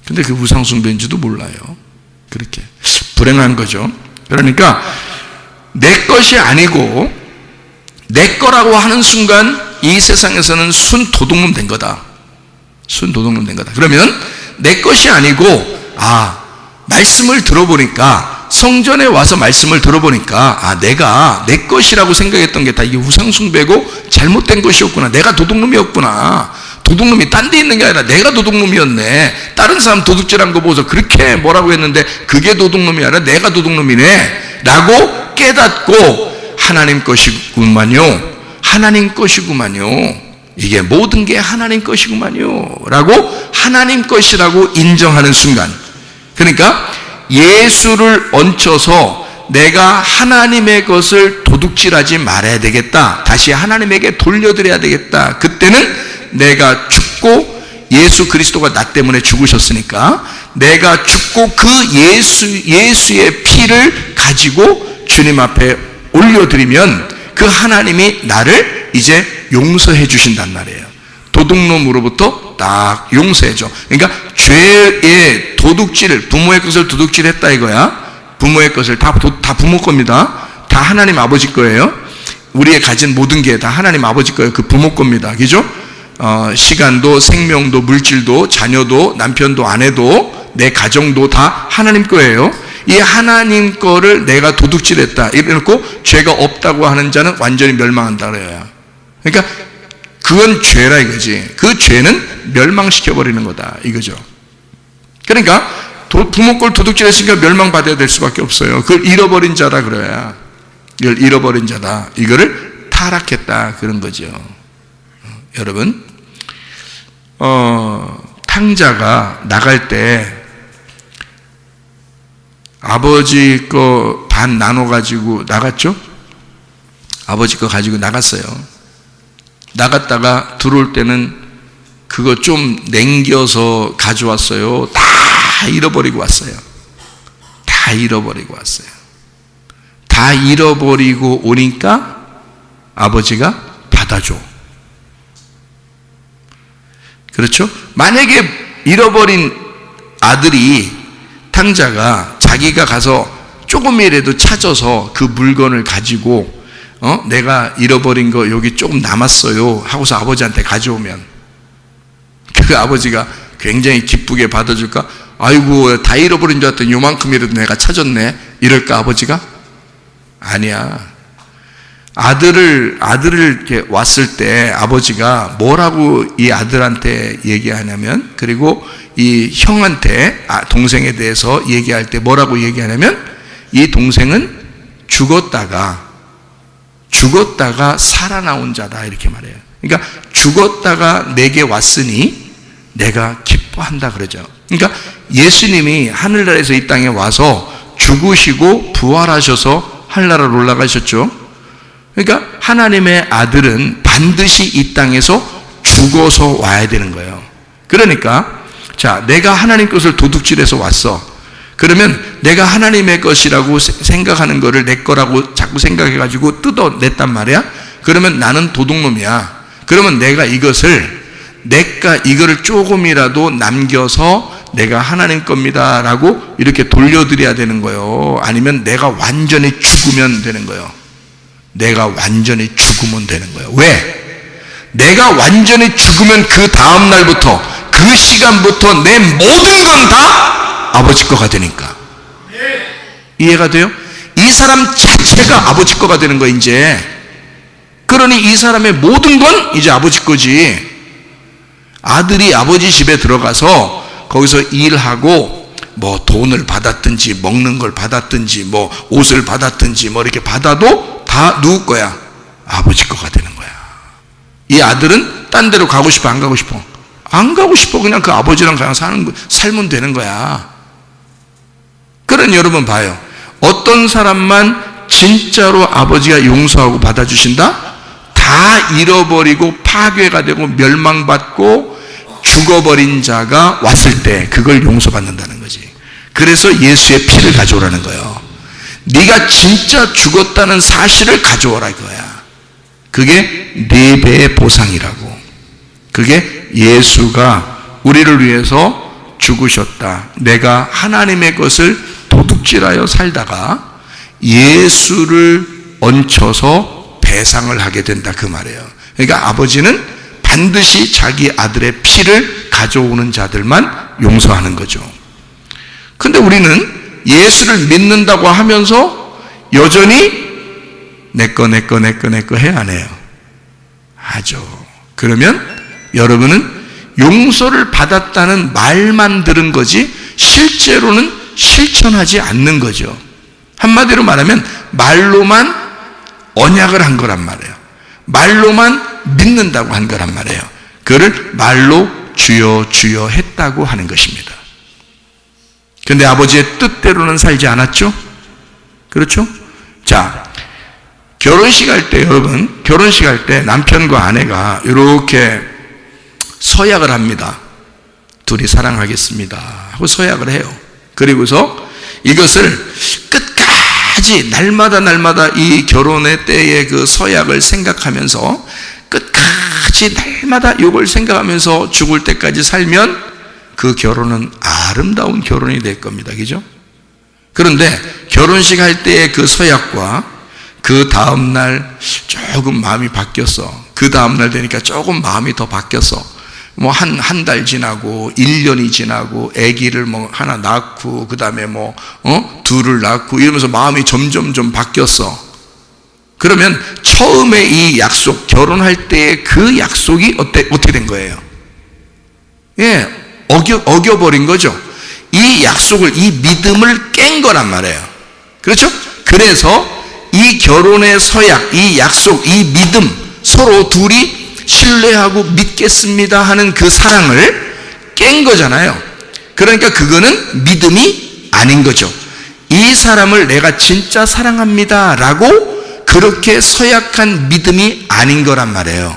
근데 그 우상숭배인지도 몰라요. 그렇게 불행한 거죠. 그러니까 내 것이 아니고 내 거라고 하는 순간 이 세상에서는 순 도둑놈 된 거다. 순 도둑놈 된 거다. 그러면 내 것이 아니고, 말씀을 들어보니까, 성전에 와서 말씀을 들어보니까, 내가 내 것이라고 생각했던 게 다 이게 우상숭배고 잘못된 것이었구나. 내가 도둑놈이었구나. 도둑놈이 딴 데 있는 게 아니라 내가 도둑놈이었네. 다른 사람 도둑질한 거 보고서 그렇게 뭐라고 했는데 그게 도둑놈이 아니라 내가 도둑놈이네 라고 깨닫고, 하나님 것이구만요. 하나님 것이구만요. 이게 모든 게 하나님 것이구만요 라고 하나님 것이라고 인정하는 순간, 그러니까 예수를 얹혀서 내가 하나님의 것을 도둑질하지 말아야 되겠다, 다시 하나님에게 돌려드려야 되겠다. 그때는 내가 죽고, 예수 그리스도가 나 때문에 죽으셨으니까 내가 죽고 그 예수의 피를 가지고 주님 앞에 올려드리면 그 하나님이 나를 이제 용서해 주신단 말이에요. 도둑놈으로부터 딱 용서해 줘. 그러니까 죄의 도둑질, 부모의 것을 도둑질했다 이거야. 부모의 것을 다 부모 겁니다. 다 하나님 아버지 거예요. 우리의 가진 모든 게 다 하나님 아버지 거예요. 그 부모 겁니다. 그죠? 시간도, 생명도, 물질도, 자녀도, 남편도, 아내도, 내 가정도 다 하나님 거예요. 이 하나님 거를 내가 도둑질했다 이래놓고 죄가 없다고 하는 자는 완전히 멸망한다 그래요. 그러니까 그건 죄라 이거지. 그 죄는 멸망시켜버리는 거다 이거죠. 그러니까 부모 걸 도둑질했으니까 멸망받아야 될 수밖에 없어요. 그걸 잃어버린 자라 그래야. 이걸 잃어버린 자다. 이거를 타락했다 그런 거죠. 여러분, 탕자가 나갈 때 아버지 거 반 나눠가지고 나갔죠? 아버지 거 가지고 나갔어요. 나갔다가 들어올 때는 그거 좀 남겨서 가져왔어요. 다 잃어버리고 왔어요. 다 잃어버리고 왔어요. 다 잃어버리고 오니까 아버지가 받아줘. 그렇죠? 만약에 잃어버린 아들이, 탕자가 자기가 가서 조금이라도 찾아서 그 물건을 가지고 내가 잃어버린 거 여기 조금 남았어요 하고서 아버지한테 가져오면 그 아버지가 굉장히 기쁘게 받아줄까? 아이고, 다 잃어버린 줄 알았더니 요만큼이라도 내가 찾았네, 이럴까 아버지가? 아니야. 아들을 이렇게 왔을 때 아버지가 뭐라고 이 아들한테 얘기하냐면, 그리고 이 형한테, 동생에 대해서 얘기할 때 뭐라고 얘기하냐면, 이 동생은 죽었다가 살아나온 자다, 이렇게 말해요. 그러니까 죽었다가 내게 왔으니 내가 기뻐한다 그러죠. 그러니까 예수님이 하늘나라에서 이 땅에 와서 죽으시고 부활하셔서 하늘나라로 올라가셨죠. 그러니까 하나님의 아들은 반드시 이 땅에서 죽어서 와야 되는 거예요. 그러니까 자, 내가 하나님 것을 도둑질해서 왔어. 그러면 내가 하나님의 것이라고 생각하는 거를 내 거라고 자꾸 생각해가지고 뜯어냈단 말이야. 그러면 나는 도둑놈이야. 그러면 내가 이거를 조금이라도 남겨서 내가 하나님 겁니다 라고 이렇게 돌려드려야 되는 거예요. 아니면 내가 완전히 죽으면 되는 거예요. 내가 완전히 죽으면 되는 거예요. 왜? 내가 완전히 죽으면 그 다음 날부터, 그 시간부터 내 모든 건 다 아버지 거가 되니까. 이해가 돼요? 이 사람 자체가 아버지 거가 되는 거예요, 이제. 그러니 이 사람의 모든 건 이제 아버지 거지. 아들이 아버지 집에 들어가서 거기서 일하고 뭐 돈을 받았든지 먹는 걸 받았든지 뭐 옷을 받았든지 뭐 이렇게 받아도 다 누구 거야? 아버지 거가 되는 거야. 이 아들은 딴 데로 가고 싶어, 안 가고 싶어? 안 가고 싶어. 그냥 그 아버지랑 그냥 살면 되는 거야. 그러니 여러분 봐요. 어떤 사람만 진짜로 아버지가 용서하고 받아주신다? 다 잃어버리고 파괴가 되고 멸망받고 죽어버린 자가 왔을 때 그걸 용서받는다는 거지. 그래서 예수의 피를 가져오라는 거예요. 네가 진짜 죽었다는 사실을 가져오라 이거야. 그게 4배의 보상이라고. 그게 예수가 우리를 위해서 죽으셨다. 내가 하나님의 것을 도둑질하여 살다가 예수를 얹혀서 배상을 하게 된다, 그 말이에요. 그러니까 아버지는 반드시 자기 아들의 피를 가져오는 자들만 용서하는 거죠. 근데 우리는 예수를 믿는다고 하면서 여전히 내 거 해야 안 해요? 하죠. 그러면 여러분은 용서를 받았다는 말만 들은 거지 실제로는 실천하지 않는 거죠. 한마디로 말하면 말로만 언약을 한 거란 말이에요. 말로만 믿는다고 한 거란 말이에요. 그를 말로 주여 주여 했다고 하는 것입니다. 그런데 아버지의 뜻대로는 살지 않았죠? 그렇죠? 자, 결혼식 할 때 여러분, 결혼식 할 때 남편과 아내가 이렇게 서약을 합니다. 둘이 사랑하겠습니다 하고 서약을 해요. 그리고서 이것을 끝까지 날마다 이 결혼의 때의 그 서약을 생각하면서 끝까지 날마다 이걸 생각하면서 죽을 때까지 살면 그 결혼은 아름다운 결혼이 될 겁니다. 그죠? 그런데 결혼식 할 때의 그 서약과 그 다음날 조금 마음이 바뀌었어. 그 다음날 되니까 조금 마음이 더 바뀌었어. 뭐 한 달 지나고 1년이 지나고 아기를 뭐 하나 낳고 그 다음에 둘을 낳고 이러면서 마음이 점점 바뀌었어. 그러면 처음에 이 약속, 결혼할 때의 그 약속이 어떻게 된 거예요? 예, 어겨버린 거죠. 이 약속을, 이 믿음을 깬 거란 말이에요. 그렇죠? 그래서 이 결혼의 서약, 이 약속, 이 믿음, 서로 둘이 신뢰하고 믿겠습니다 하는 그 사랑을 깬 거잖아요. 그러니까 그거는 믿음이 아닌 거죠. 이 사람을 내가 진짜 사랑합니다 라고 그렇게 서약한 믿음이 아닌 거란 말이에요.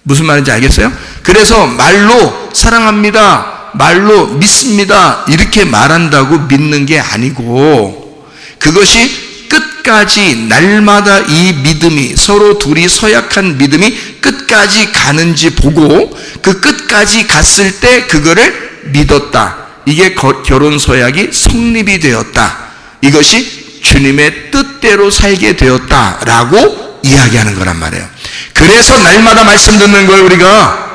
무슨 말인지 알겠어요? 그래서 말로 사랑합니다, 말로 믿습니다 이렇게 말한다고 믿는 게 아니고, 그것이 끝까지 날마다 이 믿음이 서로 둘이 서약한 믿음이 끝까지 가는지 보고 그 끝까지 갔을 때 그거를 믿었다. 이게 결혼 서약이 성립이 되었다. 이것이 주님의 뜻대로 살게 되었다라고 이야기하는 거란 말이에요. 그래서 날마다 말씀 듣는 거예요. 우리가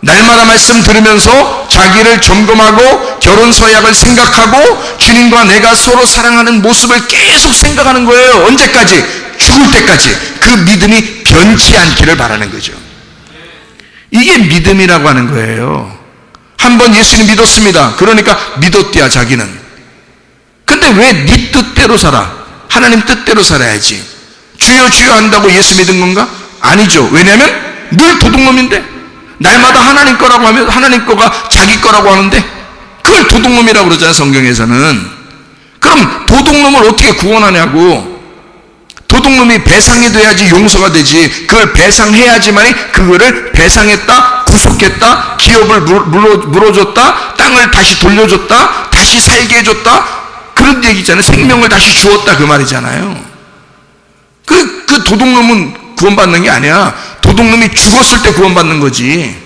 날마다 말씀 들으면서 자기를 점검하고 결혼 서약을 생각하고 주님과 내가 서로 사랑하는 모습을 계속 생각하는 거예요. 언제까지? 죽을 때까지. 그 믿음이 변치 않기를 바라는 거죠. 이게 믿음이라고 하는 거예요. 한번 예수님 믿었습니다. 그러니까 믿었대야 자기는. 근데 왜 네 뜻대로 살아? 하나님 뜻대로 살아야지. 주여 주여 한다고 예수 믿은 건가? 아니죠. 왜냐하면 늘 도둑놈인데 날마다 하나님 거라고 하면 하나님 거가 자기 거라고 하는데 그걸 도둑놈이라고 그러잖아요. 성경에서는. 그럼 도둑놈을 어떻게 구원하냐고. 도둑놈이 배상이 돼야지 용서가 되지. 그걸 배상해야지만이 그거를 배상했다, 구속했다, 기업을 물어줬다, 땅을 다시 돌려줬다, 다시 살게 해줬다, 그런 얘기잖아요. 생명을 다시 주었다, 그 말이잖아요. 그 도둑놈은 구원받는 게 아니야. 도둑놈이 죽었을 때 구원받는 거지.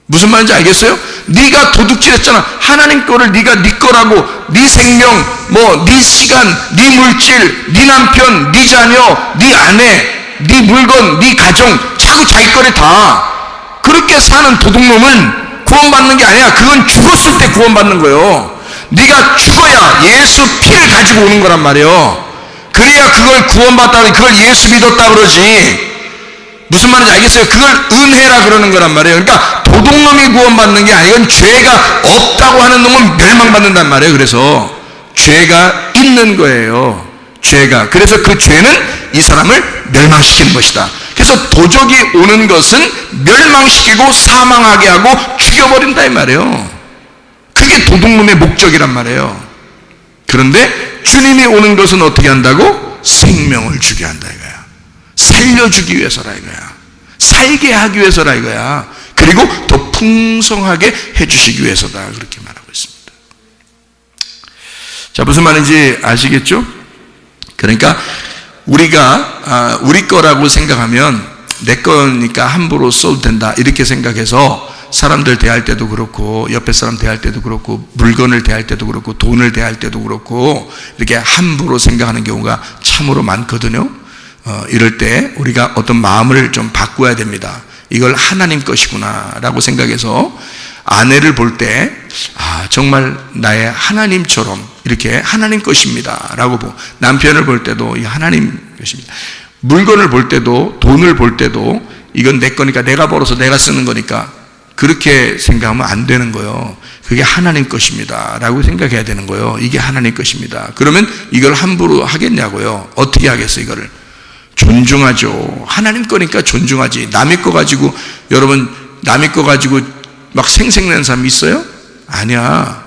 무슨 말인지 알겠어요? 네가 도둑질했잖아. 하나님 거를 네가 네 거라고, 네 생명, 네 시간, 네 물질, 네 남편, 네 자녀, 네 아내, 네 물건, 네 가정, 자꾸 자기 거래 다. 그렇게 사는 도둑놈은 구원받는 게 아니야. 그건 죽었을 때 구원받는 거예요. 네가 죽어야 예수 피를 가지고 오는 거란 말이에요. 그래야 그걸 구원받다, 그걸 예수 믿었다 그러지. 무슨 말인지 알겠어요? 그걸 은혜라 그러는 거란 말이에요. 그러니까 도둑놈이 구원받는 게 아니고 이건 죄가 없다고 하는 놈은 멸망받는단 말이에요. 그래서 죄가 있는 거예요. 죄가. 그래서 그 죄는 이 사람을 멸망시키는 것이다. 그래서 도적이 오는 것은 멸망시키고 사망하게 하고 죽여버린다 이 말이에요. 그게 도둑놈의 목적이란 말이에요. 그런데 주님이 오는 것은 어떻게 한다고? 생명을 주게 한다 이거야. 살려주기 위해서라 이거야. 살게 하기 위해서라 이거야. 그리고 더 풍성하게 해주시기 위해서다. 그렇게 말하고 있습니다. 자, 무슨 말인지 아시겠죠? 그러니까 우리가 우리 거라고 생각하면 내 거니까 함부로 써도 된다 이렇게 생각해서 사람들 대할 때도 그렇고 옆에 사람 대할 때도 그렇고 물건을 대할 때도 그렇고 돈을 대할 때도 그렇고 이렇게 함부로 생각하는 경우가 참으로 많거든요. 이럴 때 우리가 어떤 마음을 좀 바꿔야 됩니다. 이걸 하나님 것이구나 라고 생각해서 아내를 볼 때 정말 나의 하나님처럼 이렇게 하나님 것입니다 라고 보고, 남편을 볼 때도 이 하나님 것입니다. 물건을 볼 때도, 돈을 볼 때도 이건 내 거니까, 내가 벌어서 내가 쓰는 거니까 그렇게 생각하면 안 되는 거예요. 그게 하나님 것입니다 라고 생각해야 되는 거예요. 이게 하나님 것입니다. 그러면 이걸 함부로 하겠냐고요. 어떻게 하겠어? 이거를 존중하죠. 하나님 거니까 존중하지. 남의 거 가지고, 여러분 남의 거 가지고 막 생색내는 사람 있어요? 아니야.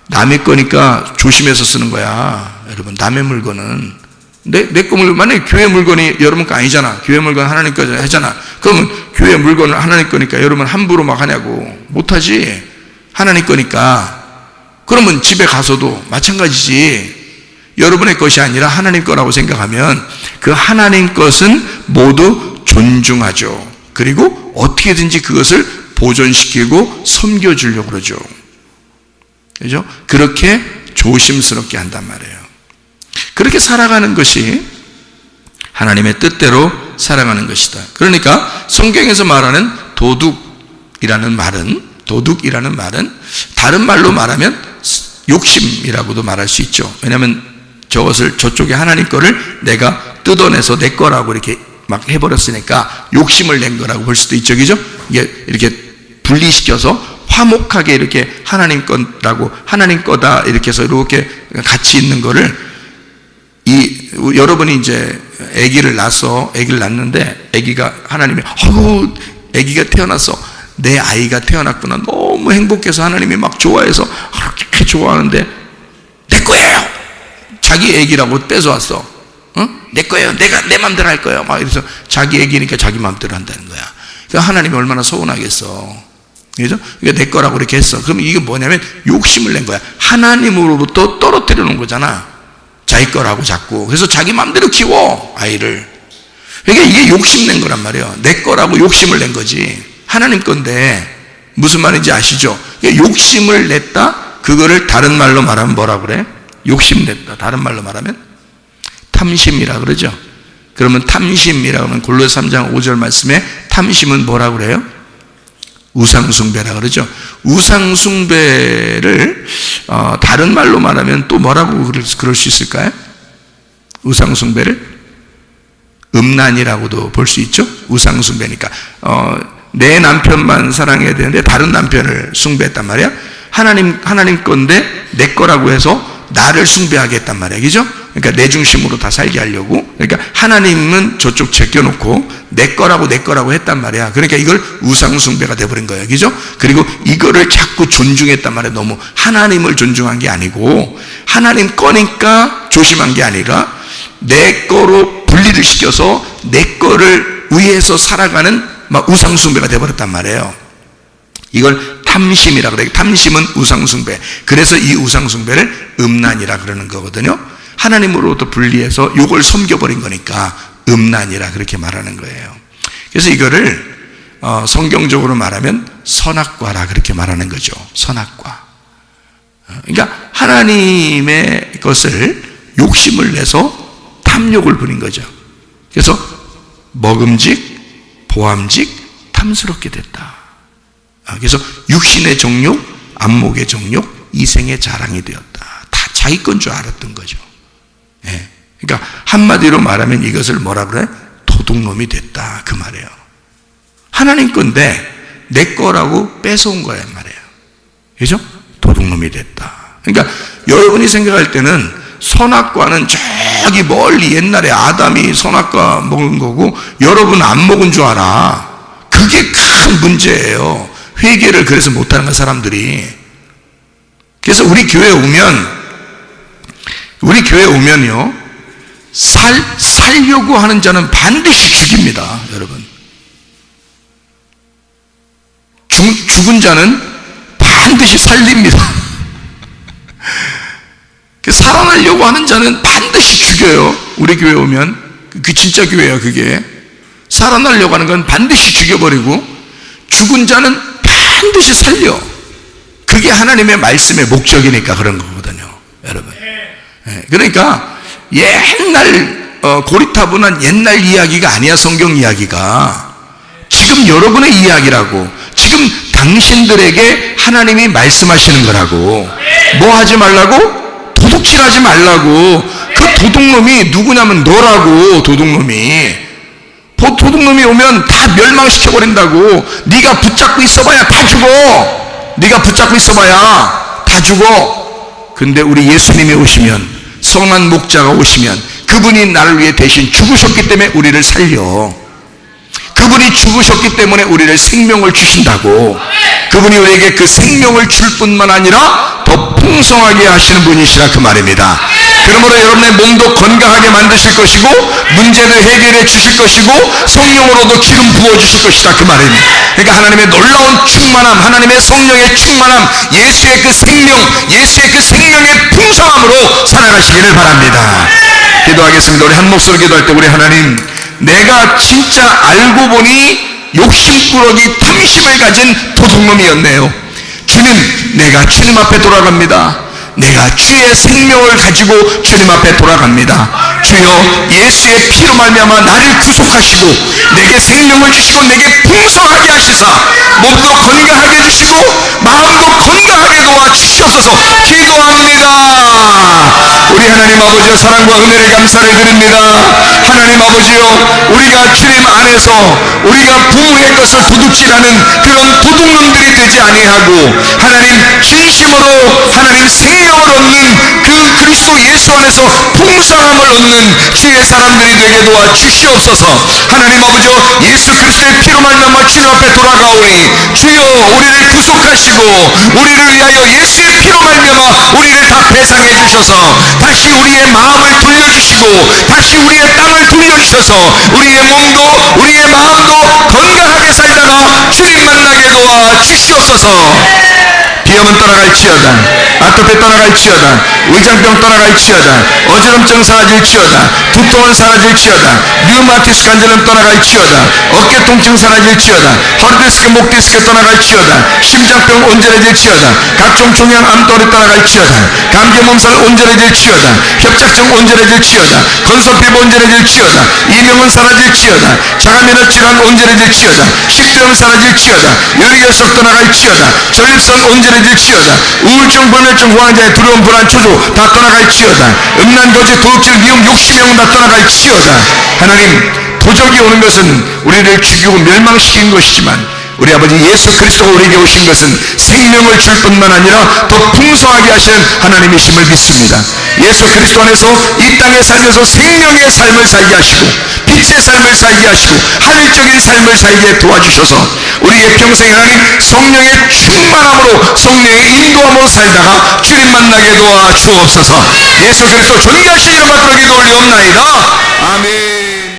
남의 거니까 조심해서 쓰는 거야. 여러분 남의 물건은 내 거 물건, 만약에 교회 물건이 여러분 거 아니잖아. 교회 물건 하나님 거 하잖아. 그러면 교회 물건을 하나님 거니까 여러분 함부로 막 하냐고. 못하지. 하나님 거니까. 그러면 집에 가서도 마찬가지지. 여러분의 것이 아니라 하나님 거라고 생각하면 그 하나님 것은 모두 존중하죠. 그리고 어떻게든지 그것을 보존시키고 섬겨주려고 그러죠. 그죠? 그렇게 조심스럽게 한단 말이에요. 그렇게 살아가는 것이 하나님의 뜻대로 살아가는 것이다. 그러니까 성경에서 말하는 도둑이라는 말은 다른 말로 말하면 욕심이라고도 말할 수 있죠. 왜냐하면 저쪽에 하나님 거를 내가 뜯어내서 내 거라고 이렇게 막 해버렸으니까 욕심을 낸 거라고 볼 수도 있죠. 그죠? 이게 이렇게 분리시켜서 화목하게 이렇게 하나님 거라고, 하나님 거다 이렇게 해서 이렇게 같이 있는 거를, 여러분이 이제 아기를 낳는데 아기가 하나님이 아기가 태어났어. 내 아이가 태어났구나. 너무 행복해서 하나님이 막 좋아해서 그렇게 좋아하는데 내 거예요. 자기 아기라고 뺏어왔어. 내 거예요. 내 마음대로 할 거예요. 막 이래서 자기 아기니까 자기 마음대로 한다는 거야. 그러니까 하나님이 얼마나 서운하겠어. 그죠? 이게 내 거라고 이렇게 했어. 그럼 이게 뭐냐면 욕심을 낸 거야. 하나님으로부터 떨어뜨려 놓은 거잖아. 자기 거라고 자꾸. 그래서 자기 마음대로 키워, 아이를. 그러니까 이게 욕심낸 거란 말이에요. 내 거라고 욕심을 낸 거지. 하나님 건데 무슨 말인지 아시죠? 욕심을 냈다? 그거를 다른 말로 말하면 뭐라 그래? 욕심냈다. 다른 말로 말하면 탐심이라 그러죠. 그러면 탐심이라고 하면 골로새 3장 5절 말씀에 탐심은 뭐라 그래요? 우상숭배라 그러죠. 우상숭배를 다른 말로 말하면 또 뭐라고 그럴 수 있을까요? 우상숭배를 음란이라고도 볼 수 있죠. 우상숭배니까 내 남편만 사랑해야 되는데 다른 남편을 숭배했단 말이야. 하나님 건데 내 거라고 해서 나를 숭배하겠단 말이야. 그죠? 그러니까 내 중심으로 다 살게 하려고. 그러니까 하나님은 저쪽 제껴놓고 내 거라고 했단 말이야. 그러니까 이걸 우상숭배가 돼버린 거예요. 그죠? 그리고 이거를 자꾸 존중했단 말이야. 너무 하나님을 존중한 게 아니고 하나님 거니까 조심한 게 아니라 내 거로 분리를 시켜서 내 거를 위해서 살아가는 막 우상숭배가 돼버렸단 말이에요. 이걸 탐심이라 그래요. 탐심은 우상숭배. 그래서 이 우상숭배를 음란이라 그러는 거거든요. 하나님으로부터 분리해서 이걸 섬겨버린 거니까 음란이라 그렇게 말하는 거예요. 그래서 이거를 성경적으로 말하면 선악과라 그렇게 말하는 거죠. 선악과. 그러니까 하나님의 것을 욕심을 내서 탐욕을 부린 거죠. 그래서 먹음직, 보암직, 탐스럽게 됐다. 그래서 육신의 정욕, 안목의 정욕, 이생의 자랑이 되었다. 다 자기 건 줄 알았던 거죠. 예. 그러니까 한마디로 말하면 이것을 뭐라 그래? 도둑놈이 됐다 그 말이에요. 하나님 건데 내 거라고 뺏어온 거란 말이에요. 그죠? 도둑놈이 됐다. 그러니까 여러분이 생각할 때는 선악과는 저기 멀리 옛날에 아담이 선악과 먹은 거고 여러분 안 먹은 줄 알아. 그게 큰 문제예요. 회개를 그래서 못하는 거 사람들이. 그래서 우리 교회에 오면요 살려고 하는 자는 반드시 죽입니다. 여러분 죽은 자는 반드시 살립니다. 살아나려고 하는 자는 반드시 죽여요. 우리 교회에 오면 그 진짜 교회야. 그게 살아나려고 하는 건 반드시 죽여버리고 죽은 자는 반드시 살려. 그게 하나님의 말씀의 목적이니까 그런 거거든요, 여러분. 그러니까 옛날 고리타분한 옛날 이야기가 아니야. 성경 이야기가 지금 여러분의 이야기라고. 지금 당신들에게 하나님이 말씀하시는 거라고. 뭐 하지 말라고? 도둑질하지 말라고. 그 도둑놈이 누구냐면 너라고. 도둑놈이 오면 다 멸망시켜버린다고. 네가 붙잡고 있어봐야 다 죽어. 네가 붙잡고 있어봐야 다 죽어. 근데 우리 예수님이 오시면, 선한 목자가 오시면 그분이 나를 위해 대신 죽으셨기 때문에 우리를 살려. 그분이 죽으셨기 때문에 우리를 생명을 주신다고. 그분이 우리에게 그 생명을 줄 뿐만 아니라 더 풍성하게 하시는 분이시라 그 말입니다. 그러므로 여러분의 몸도 건강하게 만드실 것이고 문제를 해결해 주실 것이고 성령으로도 기름 부어주실 것이다 그 말입니다. 그러니까 하나님의 놀라운 충만함, 하나님의 성령의 충만함, 예수의 그 생명, 예수의 그 생명의 풍성함으로 살아가시기를 바랍니다. 기도하겠습니다. 우리 한 목소리 기도할 때 우리 하나님, 내가 진짜 알고 보니 욕심꾸러기 탐심을 가진 도둑놈이었네요. 주님, 내가 주님 앞에 돌아갑니다. 내가 주의 생명을 가지고 주님 앞에 돌아갑니다. 주여, 예수의 피로 말미암아 나를 구속하시고 내게 생명을 주시고 내게 풍성하게 하시사 몸도 건강하게 해주시고 마음도 건강하게 도와주시옵소서. 기도합니다. 우리 하나님 아버지여, 사랑과 은혜를 감사를 드립니다. 하나님 아버지여, 우리가 주님 안에서 우리가 부모의 것을 도둑질하는 그런 도둑놈들이 되지 아니하고 하나님 진심으로 하나님 생명을 얻는 그 그리스도 예수 안에서 풍성함을 얻는 주의 사람들이 되게 도와주시옵소서. 하나님 아버지여, 예수 그리스도의 피로 말미암아 주님 앞에 돌아가오니 주여, 우리를 구속하시고 우리를 위하여 예수의 피로 말미암아 우리를 다 배상해 주셔서 다시 우리의 마음을 돌려주시고 다시 우리의 땅을 돌려주셔서 우리의 몸도 우리의 마음도 건강하게 살다가 주님 만나게 도와주시옵소서. 비염은 떠나갈지어다. 아토피 떠나갈지어다. 위장병 떠나갈지어다. 어지럼증 사라질지어다. 두통은 사라질지어다. 류마티스 관절염 떠나갈지어다. 어깨 통증 사라질지어다. 허리디스크 목디스크 떠나갈지어다. 심장병 온전해질지어다. 각종 종양암 또리 떠나갈지어다. 감기 몸살 온전해질지어다. 협착증 온전해질지어다. 건선피부 온전해질지어다. 이명은 사라질지어다. 자가면역 질환 온전해질지어다. 식도염 사라질지어다. 요리결석 떠나갈지어다. 전립선 온전해질지어다. 우울증, 불면증, 공황장애, 두려움, 불안, 초조 다 떠나갈지어다. 음란, 거짓, 도둑질, 미움, 욕심형 다 떠나갈지어다. 하나님, 도적이 오는 것은 우리를 죽이고 멸망시킨 것이지만 우리 아버지 예수 그리스도가 우리에게 오신 것은 생명을 줄 뿐만 아니라 더 풍성하게 하시는 하나님이심을 믿습니다. 예수 그리스도 안에서 이 땅에 살면서 생명의 삶을 살게 하시고 빛의 삶을 살게 하시고 하늘적인 삶을 살게 도와주셔서 우리의 평생 하나님 성령의 충만함으로 성령의 인도함으로 살다가 주님 만나게 도와주옵소서. 예수 그리스도 존귀하신 이름 받들어 기도 올리옵나이다. 아멘.